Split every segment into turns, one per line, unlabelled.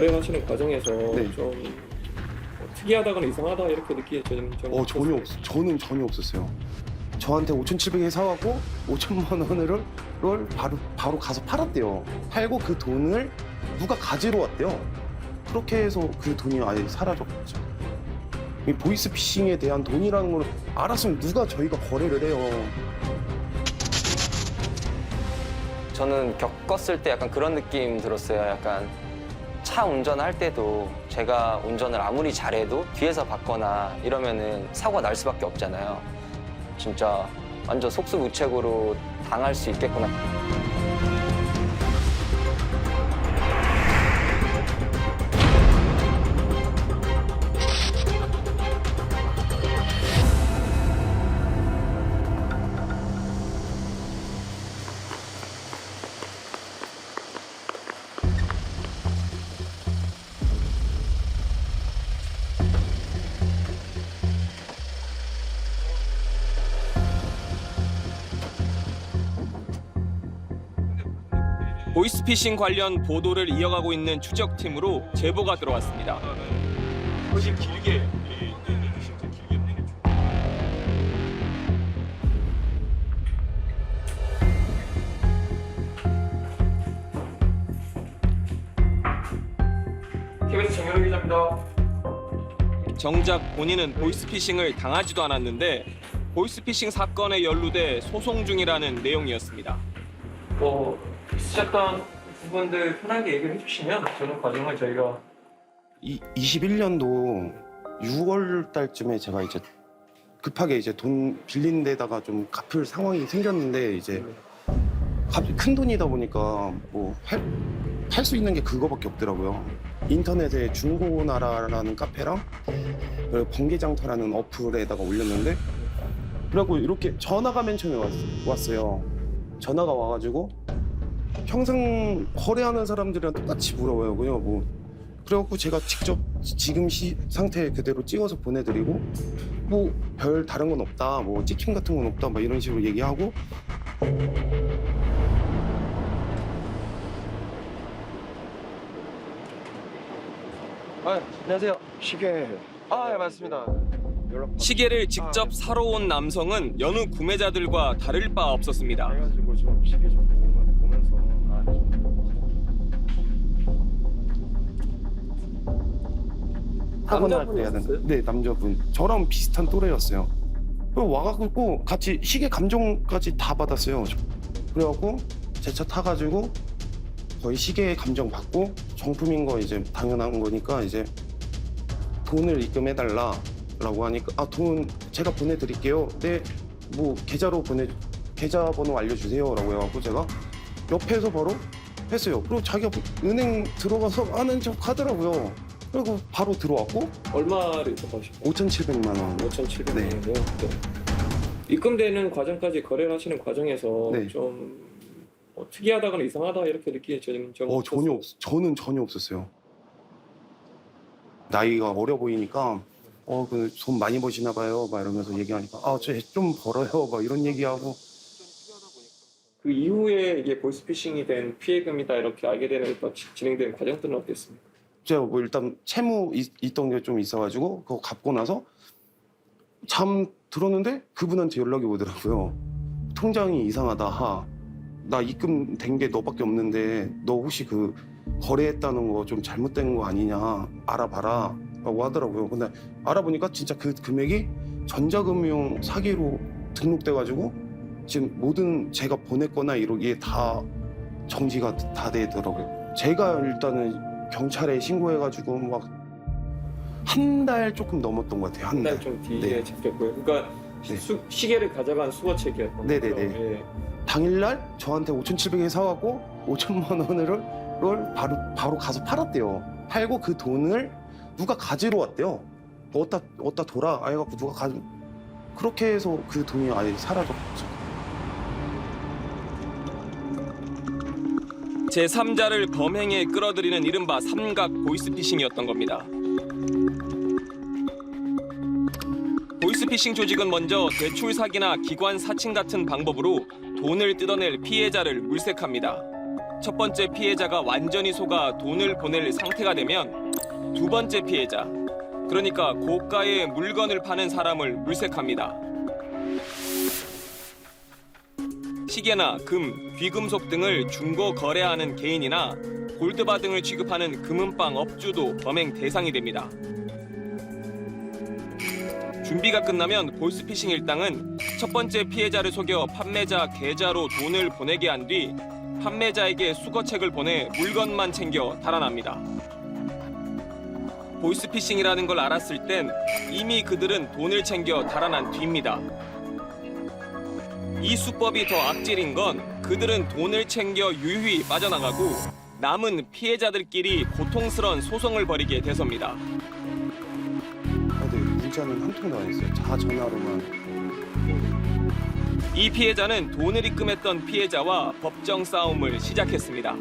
거래를 하시는 과정에서
네.
좀 특이하다거나 이상하다 이렇게 느끼는 점
저는 전혀 없었어요. 저한테 5,700에 사갖고 5천만 원을 바로 가서 팔았대요. 팔고 그 돈을 누가 가지러 왔대요. 그렇게 해서 그 돈이 아예 사라졌죠. 이 보이스피싱에 대한 돈이라는 걸 알았으면 누가 저희가 거래를 해요.
저는 겪었을 때 약간 그런 느낌 들었어요. 약간 차 운전할 때도 제가 운전을 아무리 잘해도 뒤에서 받거나 이러면은 사고가 날 수밖에 없잖아요. 진짜 완전 속수무책으로 당할 수 있겠구나.
보이스피싱 관련 보도를 이어가고 있는 추적팀으로 제보가 들어왔습니다. 훨씬 길게.
KBS 정현우 기자입니다.
정작 본인은 보이스피싱을 당하지도 않았는데 보이스피싱 사건에 연루돼 소송 중이라는 내용이었습니다.
있으셨던 부분들 편하게 얘기를 해주시면 저는 과정을 저희가
21년도 6월 달쯤에 제가 이제 급하게 이제 돈 빌린 데다가 좀 갚을 상황이 생겼는데 이제 갑자기 큰 돈이다 보니까 뭐 팔 수 있는 게 그거밖에 없더라고요. 인터넷에 중고나라라는 카페랑 그리고 번개장터라는 어플에다가 올렸는데 그래갖고 이렇게 전화가 맨 처음에 왔어요. 전화가 와가지고 평생 거래하는 사람들이랑 똑같이 물어봐요. 그냥 뭐 그래갖고 제가 직접 지금 상태 그대로 찍어서 보내드리고 뭐 별 다른 건 없다, 뭐 찍힘 같은 건 없다, 막 이런 식으로 얘기하고.
안녕하세요.
시계.
예, 맞습니다.
시계를 직접 사러 온 남성은 여느 구매자들과 다를 바 없었습니다.
해가지고 좀 시계 좀 보면서
남자분이었어요?
네, 남자분. 저랑 비슷한 또래였어요. 그리고 와갖고 같이 시계 감정까지 다 받았어요. 그래갖고 제 차 타가지고 거의 시계 감정 받고 정품인 거 이제 당연한 거니까 이제 돈을 입금해달라라고 하니까 돈 제가 보내드릴게요. 네, 뭐 계좌 번호 알려주세요라고 해갖고 제가 옆에서 바로 했어요. 그리고 자기가 은행 들어가서 아는 척 하더라고요. 그리고 바로 들어왔고
얼마를 입금하시고
5,700만 원.
5,700만
네.
원이요. 네. 입금되는 과정까지 거래를 하시는 과정에서
네.
좀 특이하다거나 이상하다 이렇게 느끼는 점
저는 전혀 없었어요. 나이가 어려 보이니까 그 돈 많이 버시나 봐요. 막 이러면서 얘기하니까 저 좀 벌어요. 막 이런 얘기하고.
그 이후에 이게 보이스피싱이 된 피해금이다 이렇게 알게 되는 진행된 과정들은 어땠습니까?
제가 뭐 일단 채무 있던 게 좀 있어가지고 그거 갚고 나서 잠 들었는데 그분한테 연락이 오더라고요. 통장이 이상하다. 나 입금된 게 너밖에 없는데 너 혹시 그 거래했다는 거 좀 잘못된 거 아니냐 알아봐라 라고 하더라고요. 근데 알아보니까 진짜 그 금액이 전자금융 사기로 등록돼가지고 지금 모든 제가 보냈거나 이러기에 다 정지가 다 되더라고요. 제가 일단은 경찰에 신고해가지고 막 한 달 조금 넘었던 것 같아요.
한 달 좀 뒤에
네.
잡혔고요. 그러니까
네.
시계를 가져간 수거책이었던 거죠.
네네네.
예.
당일날 저한테 5,700에 사갖고 5천만 원을 바로 가서 팔았대요. 팔고 그 돈을 누가 가지러 왔대요. 어디다 둬라 해갖고 누가 그렇게 해서 그 돈이 아예 사라졌죠.
제3자를 범행에 끌어들이는 이른바 삼각 보이스피싱이었던 겁니다. 보이스피싱 조직은 먼저 대출 사기나 기관 사칭 같은 방법으로 돈을 뜯어낼 피해자를 물색합니다. 첫 번째 피해자가 완전히 속아 돈을 보낼 상태가 되면 두 번째 피해자, 그러니까 고가의 물건을 파는 사람을 물색합니다. 시계나 금, 귀금속 등을 중고 거래하는 개인이나 골드바 등을 취급하는 금은방 업주도 범행 대상이 됩니다. 준비가 끝나면 보이스피싱 일당은 첫 번째 피해자를 속여 판매자 계좌로 돈을 보내게 한 뒤 판매자에게 수거책을 보내 물건만 챙겨 달아납니다. 보이스피싱이라는 걸 알았을 땐 이미 그들은 돈을 챙겨 달아난 뒤입니다. 이 수법이 더 악질인 건 그들은 돈을 챙겨 유유히 빠져나가고 남은 피해자들끼리 고통스러운 소송을 벌이게 돼서입니다.
근데 문자는 한 통도 안 했어요. 다 전화로만.
이 피해자는 돈을 입금했던 피해자와 법정 싸움을 시작했습니다.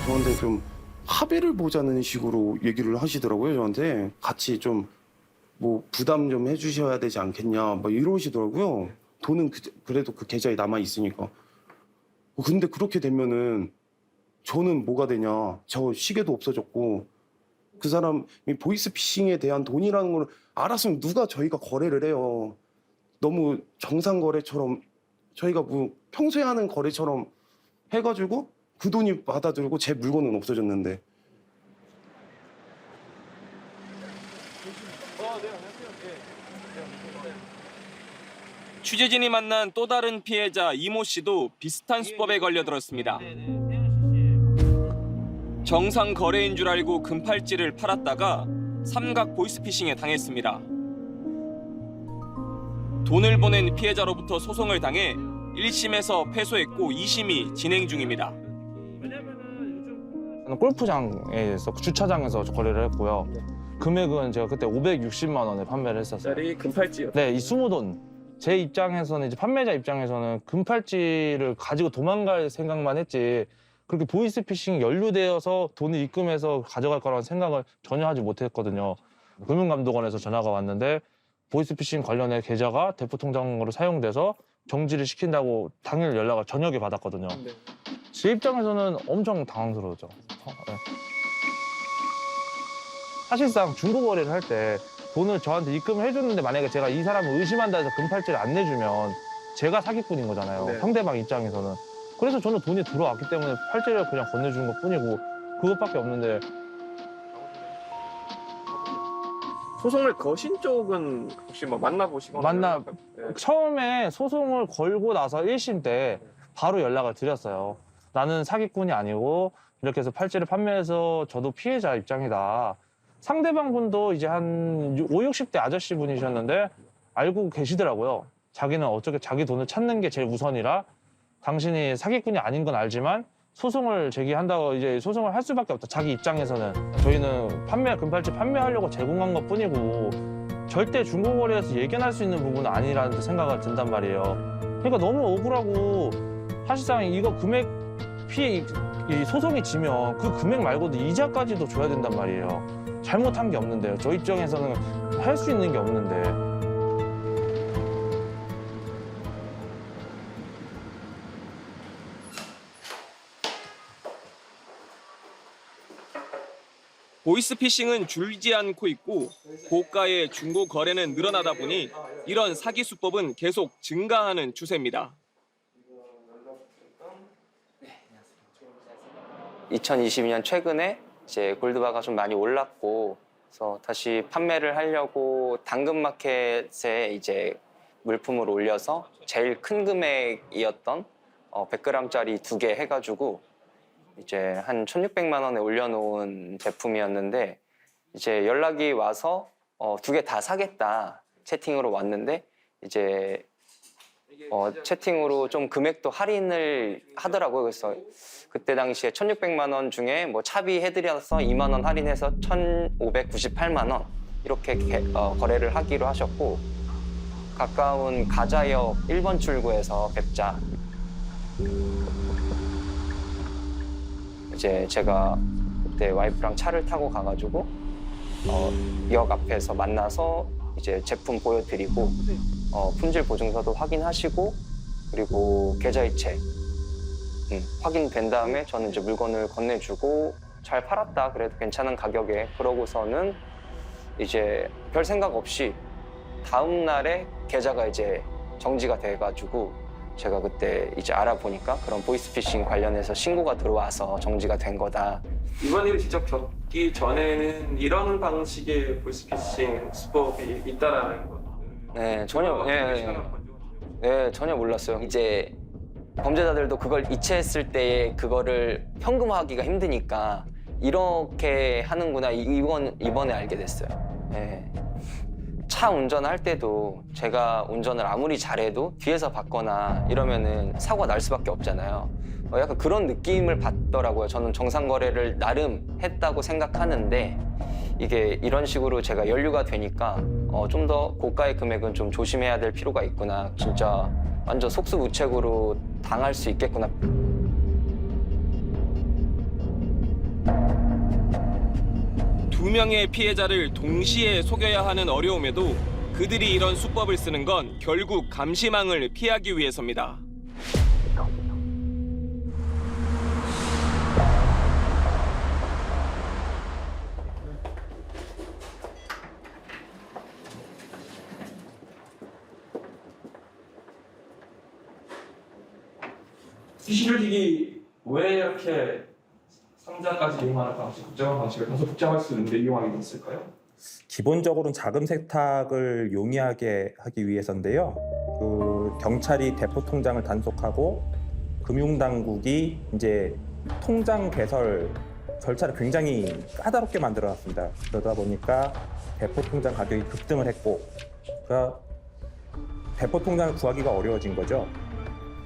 저한테 좀 합의를 보자는 식으로 얘기를 하시더라고요. 저한테 같이 좀 뭐 부담 좀 해주셔야 되지 않겠냐 막 이러시더라고요. 돈은 그래도 그 계좌에 남아 있으니까. 근데 그렇게 되면은 저는 뭐가 되냐? 저 시계도 없어졌고 그 사람이 보이스피싱에 대한 돈이라는 걸 알았으면 누가 저희가 거래를 해요. 너무 정상 거래처럼 저희가 뭐 평소에 하는 거래처럼 해가지고 그 돈이 받아들고 제 물건은 없어졌는데.
취재진이 만난 또 다른 피해자 이모 씨도 비슷한 수법에 걸려들었습니다. 정상 거래인 줄 알고 금팔찌를 팔았다가 삼각 보이스피싱에 당했습니다. 돈을 보낸 피해자로부터 소송을 당해 1심에서 패소했고 2심이 진행 중입니다.
골프장에서 주차장에서 거래를 했고요. 금액은 제가 그때 560만 원에 판매를 했었어요.
금팔찌요.
네, 이 20돈. 제 입장에서는 이제 판매자 입장에서는 금팔찌를 가지고 도망갈 생각만 했지 그렇게 보이스피싱 연루되어서 돈을 입금해서 가져갈 거라는 생각을 전혀 하지 못했거든요. 금융감독원에서 전화가 왔는데 보이스피싱 관련해 계좌가 대포통장으로 사용돼서 정지를 시킨다고 당일 연락을 저녁에 받았거든요. 제 입장에서는 엄청 당황스러웠죠. 네. 사실상 중고거래를 할 때 돈을 저한테 입금을 해줬는데 만약에 제가 이 사람을 의심한다 해서 금팔찌를 안 내주면 제가 사기꾼인 거잖아요.
네.
상대방 입장에서는. 그래서 저는 돈이 들어왔기 때문에 팔찌를 그냥 건네주는 것 뿐이고 그것밖에 없는데.
소송을 거신 쪽은 혹시 뭐 만나보시거나
처음에 소송을 걸고 나서 1심 때 바로 연락을 드렸어요. 나는 사기꾼이 아니고 이렇게 해서 팔찌를 판매해서 저도 피해자 입장이다. 상대방 분도 이제 한 50, 60대 아저씨 분이셨는데 알고 계시더라고요. 자기는 어떻게 자기 돈을 찾는 게 제일 우선이라 당신이 사기꾼이 아닌 건 알지만 소송을 제기한다고 이제 소송을 할 수밖에 없다. 자기 입장에서는 저희는 금팔찌 판매하려고 제공한 것 뿐이고 절대 중고거래에서 예견할 수 있는 부분은 아니라는 생각이 든단 말이에요. 그러니까 너무 억울하고 사실상 이거 금액 이 소송이 지면 그 금액 말고도 이자까지도 줘야 된단 말이에요. 잘못한 게 없는데요. 저 입장에서는 할 수 있는 게 없는데.
보이스피싱은 줄지 않고 있고 고가의 중고 거래는 늘어나다 보니 이런 사기 수법은 계속 증가하는 추세입니다.
2022년 최근에 이제 골드바가 좀 많이 올랐고 그래서 다시 판매를 하려고 당근마켓에 이제 물품을 올려서 제일 큰 금액이었던 100g짜리 2개 해가지고 이제 한 1,600만 원에 올려놓은 제품이었는데 이제 연락이 와서 2개 다 사겠다 채팅으로 왔는데 이제 채팅으로 좀 금액도 할인을 하더라고요. 그래서 그때 당시에 1,600만 원 중에 뭐 차비 해드려서 2만 원 할인해서 1,598만 원 이렇게 거래를 하기로 하셨고 가까운 가자역 1번 출구에서 뵙자. 이제 제가 그때 와이프랑 차를 타고 가가지고 역 앞에서 만나서 이제 제품 보여드리고 품질 보증서도 확인하시고 그리고 계좌이체 확인된 다음에 저는 이제 물건을 건네주고 잘 팔았다 그래도 괜찮은 가격에 그러고서는 이제 별 생각 없이 다음 날에 계좌가 이제 정지가 돼가지고 제가 그때 이제 알아보니까 그런 보이스피싱 관련해서 신고가 들어와서 정지가 된 거다.
이번 일을 직접 겪기 전에는 이런 방식의 보이스피싱 수법이 있다라는 거.
네, 전혀 몰랐어요. 이제 범죄자들도 그걸 이체했을 때에 그거를 현금화하기가 힘드니까 이렇게 하는구나 이번에 알게 됐어요. 네. 차 운전할 때도 제가 운전을 아무리 잘해도 뒤에서 받거나 이러면은 사고가 날 수밖에 없잖아요. 약간 그런 느낌을 받더라고요. 저는 정상 거래를 나름 했다고 생각하는데 이게 이런 식으로 제가 연루가 되니까 좀 더 고가의 금액은 좀 조심해야 될 필요가 있구나. 진짜 완전 속수무책으로 당할 수 있겠구나.
두 명의 피해자를 동시에 속여야 하는 어려움에도 그들이 이런 수법을 쓰는 건 결국 감시망을 피하기 위해서입니다.
시실직이 왜 이렇게 상자까지 이용하는 방식, 복잡한 방식을 다소 복잡할 수 있는데 이용하게 됐을까요?
기본적으로는 자금 세탁을 용이하게 하기 위해서인데요. 경찰이 대포 통장을 단속하고 금융당국이 이제 통장 개설 절차를 굉장히 까다롭게 만들어놨습니다. 그러다 보니까 대포 통장 가격이 급등을 했고, 그러니까 대포 통장을 구하기가 어려워진 거죠.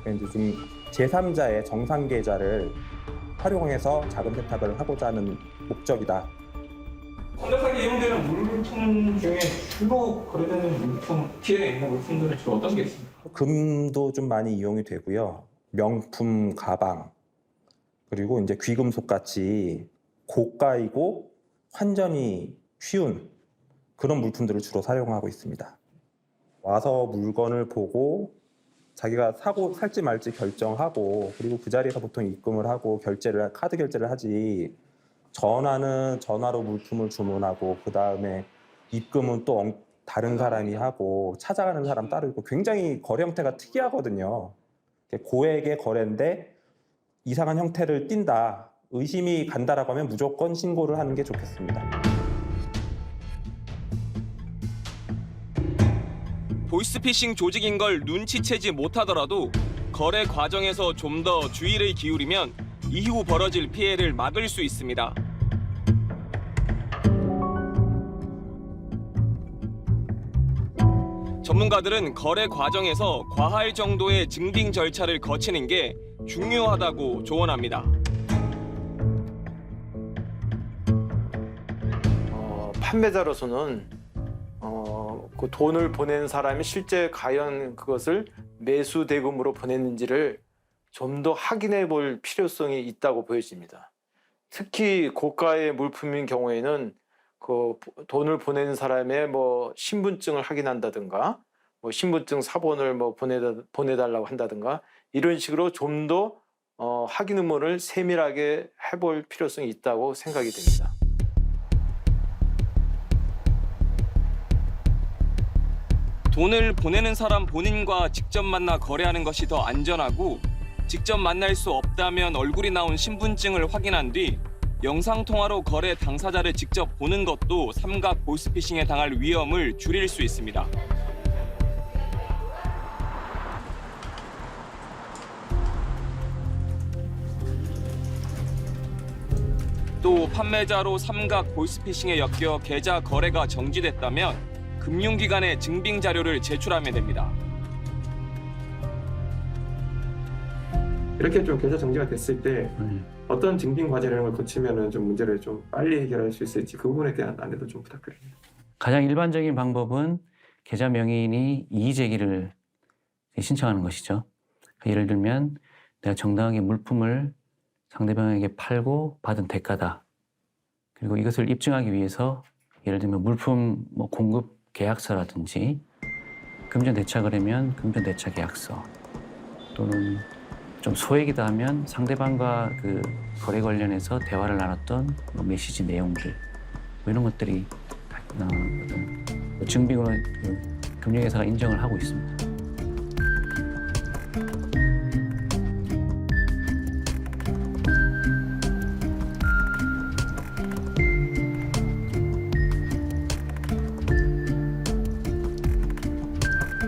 그러니까 이제 좀 제3자의 정상 계좌를 활용해서 자금 세탁을 하고자 하는 목적이다.
상자상에 이용되는 물품 중에 주로 거래되는 물품, 피해에 있는 물품들은 주로 어떤 게 있습니까?
금도 좀 많이 이용이 되고요. 명품 가방, 그리고 이제 귀금속 같이 고가이고 환전이 쉬운 그런 물품들을 주로 사용하고 있습니다. 와서 물건을 보고 자기가 살지 말지 결정하고, 그리고 그 자리에서 보통 입금을 하고 카드 결제를 하지, 전화는 전화로 물품을 주문하고 그 다음에 입금은 또 다른 사람이 하고 찾아가는 사람 따로 있고, 굉장히 거래 형태가 특이하거든요. 고액의 거래인데 이상한 형태를 띈다, 의심이 간다라고 하면 무조건 신고를 하는 게 좋겠습니다.
보이스피싱 조직인 걸 눈치채지 못하더라도 거래 과정에서 좀 더 주의를 기울이면 이후 벌어질 피해를 막을 수 있습니다. 전문가들은 거래 과정에서 과할 정도의 증빙 절차를 거치는 게 중요하다고 조언합니다.
판매자로서는 그 돈을 보낸 사람이 실제 과연 그것을 매수 대금으로 보냈는지를 좀 더 확인해 볼 필요성이 있다고 보여집니다. 특히 고가의 물품인 경우에는 그 돈을 보낸 사람의 신분증을 확인한다든가, 신분증 사본을 보내달라고 한다든가, 이런 식으로 좀 더 확인 의무를 세밀하게 해볼 필요성이 있다고 생각이 됩니다.
돈을 보내는 사람 본인과 직접 만나 거래하는 것이 더 안전하고, 직접 만날 수 없다면 얼굴이 나온 신분증을 확인한 뒤 영상통화로 거래 당사자를 직접 보는 것도 삼각 보이스피싱에 당할 위험을 줄일 수 있습니다. 또 판매자로 삼각 보이스피싱에 엮여 계좌 거래가 정지됐다면 금융기관에 증빙 자료를 제출하면 됩니다.
이렇게 좀 계좌 정지가 됐을 때 어떤 증빙 과제 이런 걸 거치면은 좀 문제를 좀 빨리 해결할 수 있을지 그 부분에 대한 안내도 좀 부탁드립니다.
가장 일반적인 방법은 계좌 명의인이 이의 제기를 신청하는 것이죠. 예를 들면 내가 정당하게 물품을 상대방에게 팔고 받은 대가다. 그리고 이것을 입증하기 위해서 예를 들면 물품 공급 계약서라든지 금전대차 거래면 금전대차 계약서, 또는 좀 소액이다 하면 상대방과 그 거래 관련해서 대화를 나눴던 뭐 메시지 내용들 뭐 이런 것들이 어떤 증빙으로 그 금융회사가 인정을 하고 있습니다.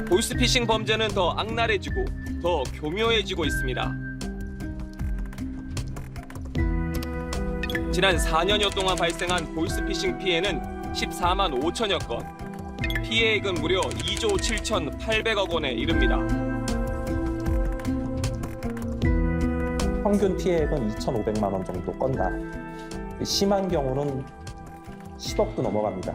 보이스피싱 범죄는 더 악랄해지고 더 교묘해지고 있습니다. 지난 4년여 동안 발생한 보이스피싱 피해는 14만 5천여 건, 피해액은 무려 2조 7,800억 원에 이릅니다.
평균 피해액은 2,500만 원 정도 건다. 심한 경우는 10억도 넘어갑니다.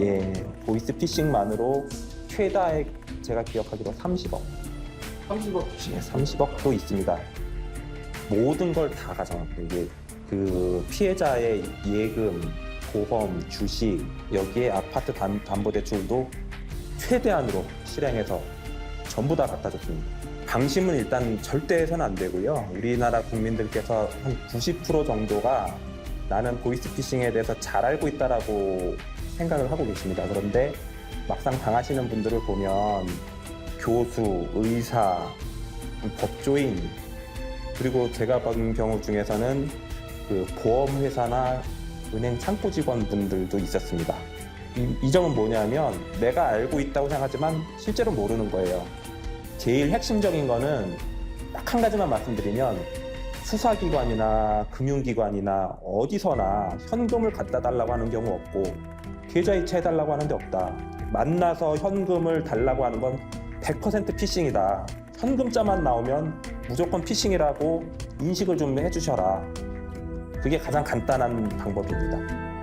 예, 보이스피싱만으로 최다액 제가 기억하기로 30억.
30억.
예, 30억도 있습니다. 모든 걸 다 가져갑니다. 이게 그 피해자의 예금, 보험, 주식, 여기에 아파트 담보대출도 최대한으로 실행해서 전부 다 갖다 줬습니다. 방심은 일단 절대 해서는 안 되고요. 우리나라 국민들께서 한 90% 정도가 나는 보이스피싱에 대해서 잘 알고 있다라고 생각을 하고 계십니다. 그런데 막상 당하시는 분들을 보면 교수, 의사, 법조인, 그리고 제가 본 경우 중에서는 그 보험회사나 은행 창구 직원분들도 있었습니다. 이 점은 뭐냐면 내가 알고 있다고 생각하지만 실제로 모르는 거예요. 제일 핵심적인 거는 딱 한 가지만 말씀드리면 수사기관이나 금융기관이나 어디서나 현금을 갖다 달라고 하는 경우 없고 계좌이체 해달라고 하는 데 없다. 만나서 현금을 달라고 하는 건 100% 피싱이다. 현금자만 나오면 무조건 피싱이라고 인식을 좀 해주셔라. 그게 가장 간단한 방법입니다.